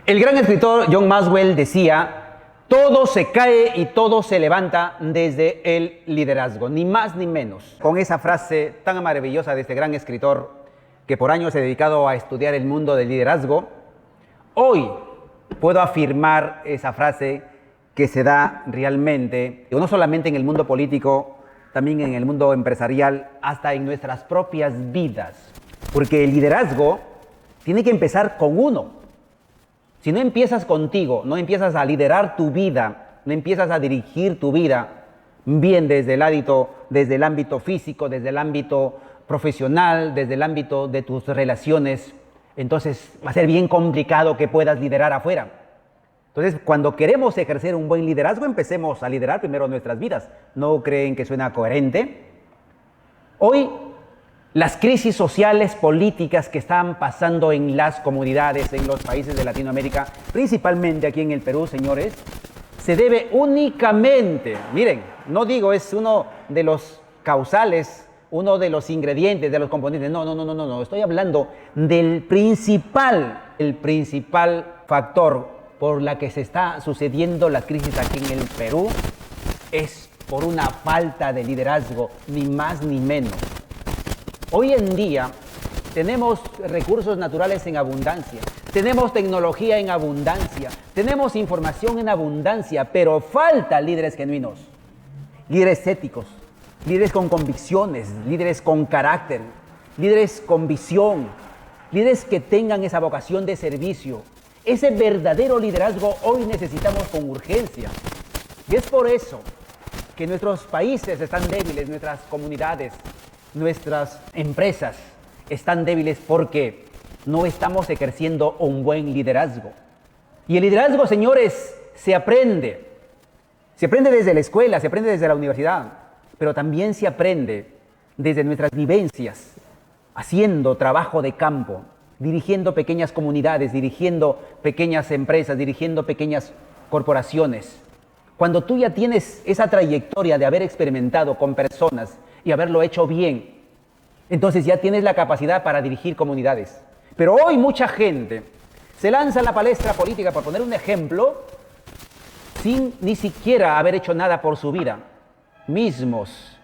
El gran escritor John Maxwell decía: todo se cae y todo se levanta desde el liderazgo, ni más ni menos. Con esa frase tan maravillosa de este gran escritor, que por años se ha dedicado a estudiar el mundo del liderazgo, hoy puedo afirmar esa frase que se da realmente, no solamente en el mundo político, también en el mundo empresarial, hasta en nuestras propias vidas. Porque el liderazgo tiene que empezar con uno. Si no empiezas contigo, no empiezas a liderar tu vida, no empiezas a dirigir tu vida bien desde el ámbito físico, desde el ámbito profesional, desde el ámbito de tus relaciones, entonces va a ser bien complicado que puedas liderar afuera. Entonces, cuando queremos ejercer un buen liderazgo, empecemos a liderar primero nuestras vidas. ¿No creen que suena coherente? Hoy, las crisis sociales, políticas que están pasando en las comunidades, en los países de Latinoamérica, principalmente aquí en el Perú, señores, se debe únicamente, miren, no digo es uno de los causales, uno de los ingredientes, de los componentes, no, estoy hablando del principal factor por la que se está sucediendo la crisis aquí en el Perú, es por una falta de liderazgo, ni más ni menos. Hoy en día tenemos recursos naturales en abundancia, tenemos tecnología en abundancia, tenemos información en abundancia, pero falta líderes genuinos, líderes éticos, líderes con convicciones, líderes con carácter, líderes con visión, líderes que tengan esa vocación de servicio. Ese verdadero liderazgo hoy necesitamos con urgencia. Y es por eso que nuestros países están débiles, nuestras comunidades, nuestras empresas están débiles porque no estamos ejerciendo un buen liderazgo. Y el liderazgo, señores, se aprende. Se aprende desde la escuela, se aprende desde la universidad, pero también se aprende desde nuestras vivencias, haciendo trabajo de campo, dirigiendo pequeñas comunidades, dirigiendo pequeñas empresas, dirigiendo pequeñas corporaciones. Cuando tú ya tienes esa trayectoria de haber experimentado con personas y haberlo hecho bien, entonces ya tienes la capacidad para dirigir comunidades. Pero hoy mucha gente se lanza a la palestra política, por poner un ejemplo, sin ni siquiera haber hecho nada por su vida. Mismos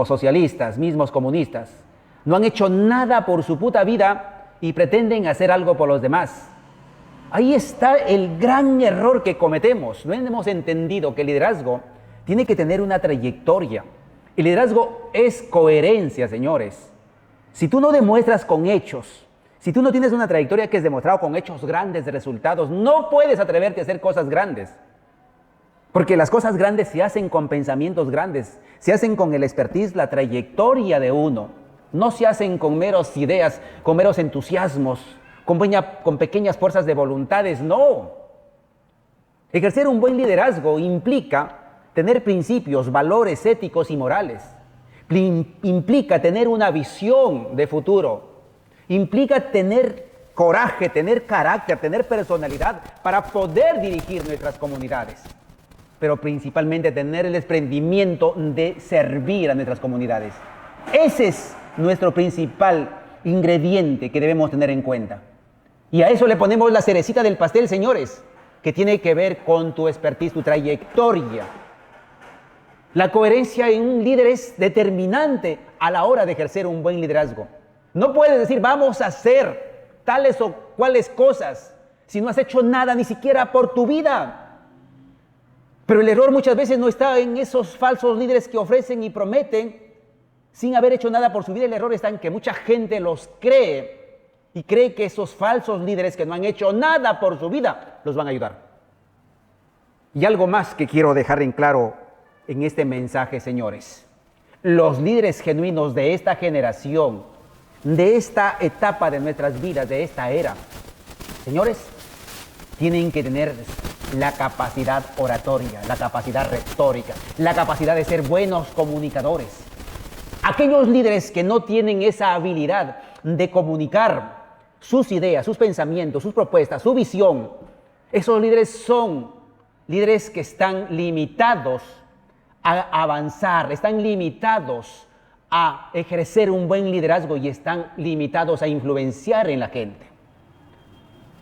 socialistas, mismos comunistas, no han hecho nada por su puta vida y pretenden hacer algo por los demás. Ahí está el gran error que cometemos. No hemos entendido que el liderazgo tiene que tener una trayectoria. El liderazgo es coherencia, señores. Si tú no demuestras con hechos, si tú no tienes una trayectoria que es demostrado con hechos grandes de resultados, no puedes atreverte a hacer cosas grandes. Porque las cosas grandes se hacen con pensamientos grandes, se hacen con el expertise, la trayectoria de uno. No se hacen con meros ideas, con meros entusiasmos, con pequeñas fuerzas de voluntades, no. Ejercer un buen liderazgo implica tener principios, valores éticos y morales. Implica tener una visión de futuro. Implica tener coraje, tener carácter, tener personalidad para poder dirigir nuestras comunidades. Pero principalmente tener el desprendimiento de servir a nuestras comunidades. Ese es nuestro principal ingrediente que debemos tener en cuenta. Y a eso le ponemos la cerecita del pastel, señores, que tiene que ver con tu expertise, tu trayectoria. La coherencia en un líder es determinante a la hora de ejercer un buen liderazgo. No puedes decir, vamos a hacer tales o cuales cosas, si no has hecho nada ni siquiera por tu vida. Pero el error muchas veces no está en esos falsos líderes que ofrecen y prometen sin haber hecho nada por su vida. El error está en que mucha gente los cree y cree que esos falsos líderes que no han hecho nada por su vida los van a ayudar. Y algo más que quiero dejar en claro en este mensaje, señores. Los líderes genuinos de esta generación, de esta etapa de nuestras vidas, de esta era, señores, tienen que tener la capacidad oratoria, la capacidad retórica, la capacidad de ser buenos comunicadores. Aquellos líderes que no tienen esa habilidad de comunicar sus ideas, sus pensamientos, sus propuestas, su visión, esos líderes son líderes que están limitados a avanzar, están limitados a ejercer un buen liderazgo y están limitados a influenciar en la gente.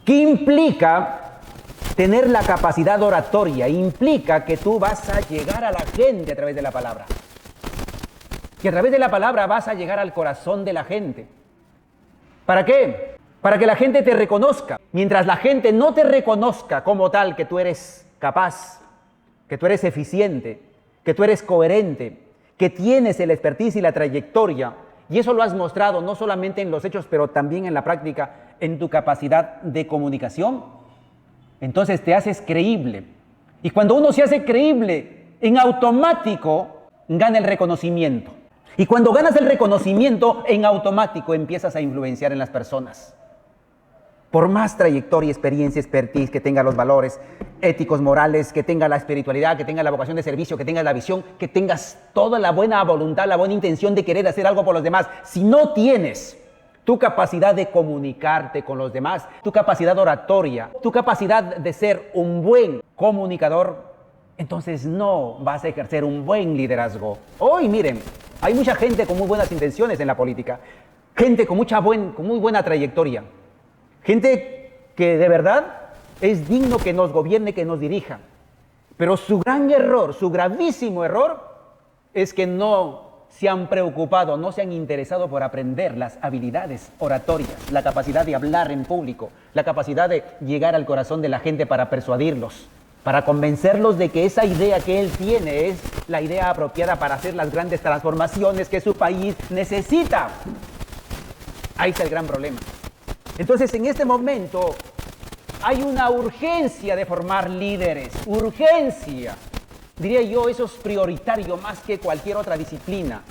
¿Qué implica tener la capacidad oratoria? Implica que tú vas a llegar a la gente a través de la palabra. Que a través de la palabra vas a llegar al corazón de la gente. ¿Para qué? Para que la gente te reconozca. Mientras la gente no te reconozca como tal, que tú eres capaz, que tú eres eficiente, que tú eres coherente, que tienes el expertise y la trayectoria, y eso lo has mostrado no solamente en los hechos, pero también en la práctica, en tu capacidad de comunicación, entonces te haces creíble. Y cuando uno se hace creíble, en automático gana el reconocimiento. Y cuando ganas el reconocimiento, en automático empiezas a influenciar en las personas. Por más trayectoria, experiencia, expertise que tenga los valores éticos, morales, que tenga la espiritualidad, que tenga la vocación de servicio, que tengas la visión, que tengas toda la buena voluntad, la buena intención de querer hacer algo por los demás, si no tienes tu capacidad de comunicarte con los demás, tu capacidad oratoria, tu capacidad de ser un buen comunicador, entonces no vas a ejercer un buen liderazgo. Hoy, miren, hay mucha gente con muy buenas intenciones en la política, gente con muy buena trayectoria, gente que de verdad es digno que nos gobierne, que nos dirija. Pero su gran error, su gravísimo error, es que no se han preocupado, no se han interesado por aprender las habilidades oratorias, la capacidad de hablar en público, la capacidad de llegar al corazón de la gente para persuadirlos, para convencerlos de que esa idea que él tiene es la idea apropiada para hacer las grandes transformaciones que su país necesita. Ahí está el gran problema. Entonces, en este momento hay una urgencia de formar líderes, urgencia. Diría yo, eso es prioritario más que cualquier otra disciplina.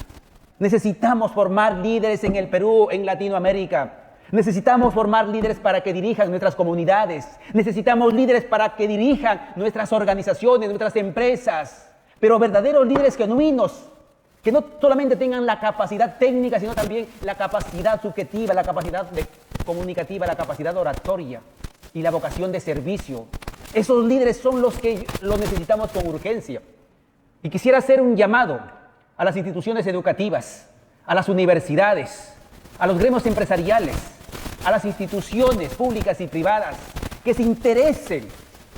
Necesitamos formar líderes en el Perú, en Latinoamérica. Necesitamos formar líderes para que dirijan nuestras comunidades. Necesitamos líderes para que dirijan nuestras organizaciones, nuestras empresas. Pero verdaderos líderes genuinos, que no solamente tengan la capacidad técnica, sino también la capacidad subjetiva, la capacidad comunicativa, la capacidad oratoria y la vocación de servicio. Esos líderes son los que los necesitamos con urgencia. Y quisiera hacer un llamado a las instituciones educativas, a las universidades, a los gremios empresariales, a las instituciones públicas y privadas, que se interesen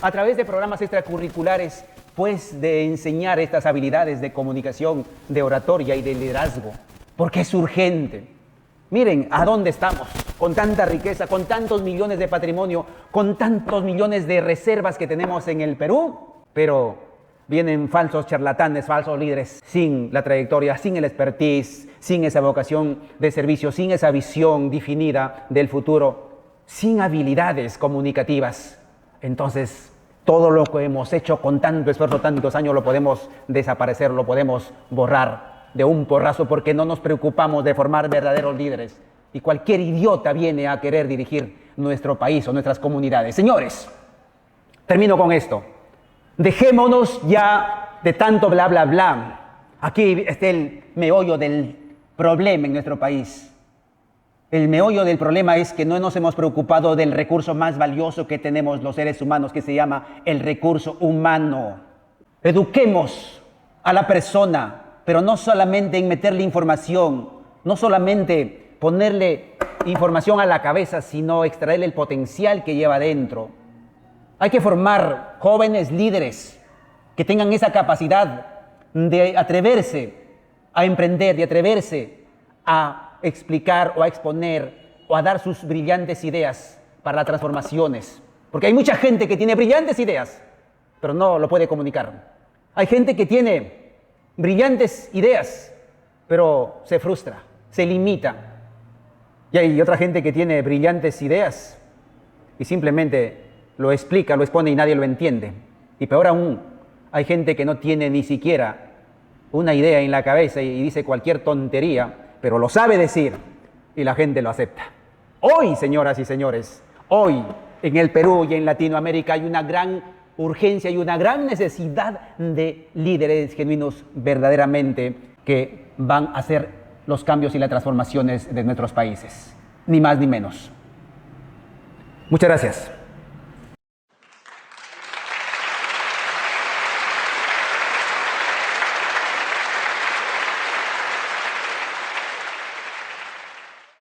a través de programas extracurriculares, pues de enseñar estas habilidades de comunicación, de oratoria y de liderazgo, porque es urgente. Miren a dónde estamos, con tanta riqueza, con tantos millones de patrimonio, con tantos millones de reservas que tenemos en el Perú, pero vienen falsos charlatanes, falsos líderes, sin la trayectoria, sin el expertise, sin esa vocación de servicio, sin esa visión definida del futuro, sin habilidades comunicativas. Entonces, todo lo que hemos hecho con tanto esfuerzo, tantos años, lo podemos desaparecer, lo podemos borrar de un porrazo, porque no nos preocupamos de formar verdaderos líderes. Y cualquier idiota viene a querer dirigir nuestro país o nuestras comunidades. Señores, termino con esto. Dejémonos ya de tanto bla, bla, bla. Aquí está el meollo del problema en nuestro país. El meollo del problema es que no nos hemos preocupado del recurso más valioso que tenemos los seres humanos, que se llama el recurso humano. Eduquemos a la persona, pero no solamente en meterle información, no solamente ponerle información a la cabeza, sino extraerle el potencial que lleva dentro. Hay que formar jóvenes líderes que tengan esa capacidad de atreverse a emprender, de atreverse a explicar o a exponer o a dar sus brillantes ideas para las transformaciones. Porque hay mucha gente que tiene brillantes ideas, pero no lo puede comunicar. Hay gente que tiene brillantes ideas, pero se frustra, se limita. Y hay otra gente que tiene brillantes ideas y simplemente lo explica, lo expone y nadie lo entiende. Y peor aún, hay gente que no tiene ni siquiera una idea en la cabeza y dice cualquier tontería, pero lo sabe decir y la gente lo acepta. Hoy, señoras y señores, hoy en el Perú y en Latinoamérica hay una gran urgencia y una gran necesidad de líderes genuinos verdaderamente que van a hacer los cambios y las transformaciones de nuestros países. Ni más ni menos. Muchas gracias.